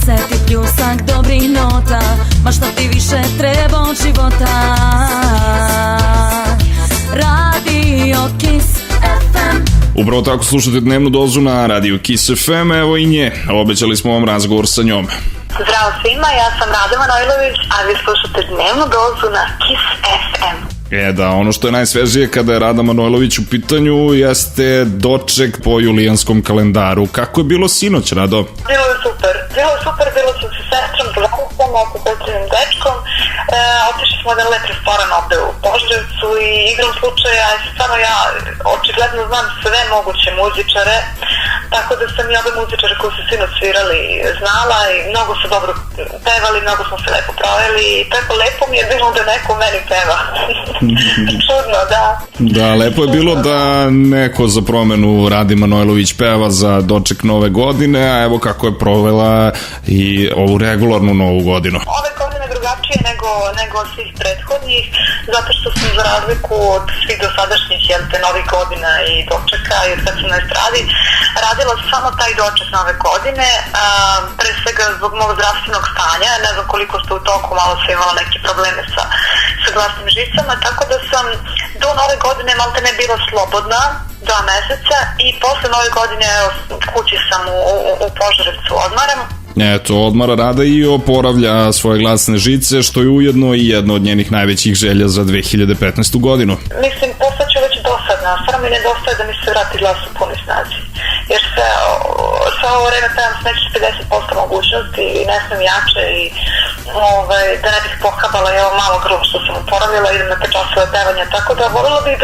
oseti pljusak dobrih nota, ma šta ti više treba od života. Radio Kiss FM. Upravo tako slušate dnevnu dozu na Radio Kiss FM, evo i nje. Obećali smo vam razgovor sa njom. Zdravo svima, ja sam Rada Manojlović, a vi slušate dnevnu dozu na Kiss FM. Da, ono što je najsvežije kada je Rada Manojlović u pitanju jeste doček po julijanskom kalendaru. Kako je bilo sinoć, Rado? Bilo je super, bilo sam sa sestrom, zavisama, sa sestrenim dečkom. Otišli smo jedan lep restoran ovde u Požarevcu i igrom slučaja, stvarno ja očigledno znam sve moguće muzičare, tako da sam i ove muzičare koji su sinoć svirali znala i mnogo su dobro pevali, mnogo smo se lepo proveli i tako lepo mi je bilo da neko meni peva. Čudno, da. Da, lepo je bilo da neko za promenu Radi Manojlović peva za doček nove godine, a evo kako je provela i ovu regularnu novu godinu. Ove godine drugačije nego svih prethodnih, zato što sam za razliku od svih dosadašnjih novih godina i dočeka i od kad sam na estradi radila samo taj doček nove godine, pre svega zbog mog zdravstvenog stanja, ne znam koliko ste u toku, malo sam imala neke probleme sa glasnim žicama, tako da sam do nove godine malte ne bila slobodna 2 meseca i posle nove godine kući sam u Požarevcu odmaram. Eto, odmara Rada i oporavlja svoje glasne žice, što je ujedno i jedna od njenih najvećih želja za 2015. godinu. Mislim, postaću već dosadna, stvarno mi nedostaje da mi se vrati glas u punoj snazi. Jer sve ovo vreme pevam s nekih 50% mogućnosti i ne smem jače i da ne bih pohabala i ovo malo grlo što sam oporavila, idem na te časove pevanja, tako da volila bih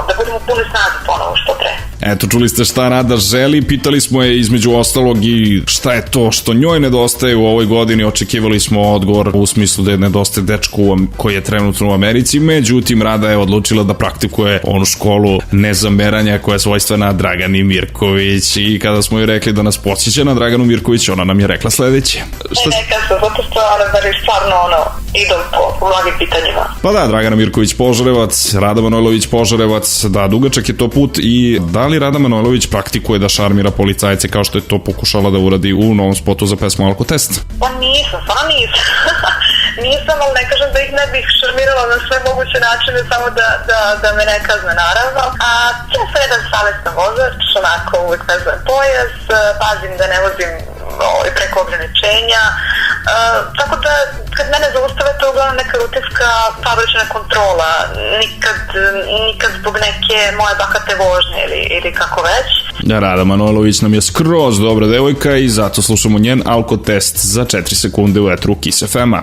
da budem u punoj snazi ponovo što pre. Eto, čuli ste šta Rada želi, pitali smo je između ostalog i šta je to što njoj nedostaje u ovoj godini, očekivali smo odgovor u smislu da je nedostaje dečku koji je trenutno u Americi, međutim Rada je odlučila da praktikuje onu školu nezameranja koja je svojstvena Dragani Mirković i kada smo joj rekli da nas podsjeća na Draganu Mirković, ona nam je rekla sledeće. Neka se, zato što ona je stvarno idol po mnogim pitanjima. Pa da, Dragana Mirković Požarevac, Rada Manojlović Požarevac, da, dugačak je to put i da li Rada Manojlović praktikuje da šarmira policajce kao što je to pokušala da uradi u novom spotu za pesmu Alkotest? Pa nisam. Nisam, ali ne kažem da ih ne bih šarmirala na sve moguće načine, samo da me ne kazne, naravno. A ja sam jedan savestan vozač, onako uvijek vezujem pojas, pazim da ne vozim preko ograničenja, tako da kad mene zaustave to je uglavnom neka rutinska fabrična kontrola, nikad zbog neke moje bahate vožnje ili kako već. Rada Manojlović nam je skroz dobra devojka i zato slušamo njen Alkotest za 4 sekunde u etru Kiss FM-a.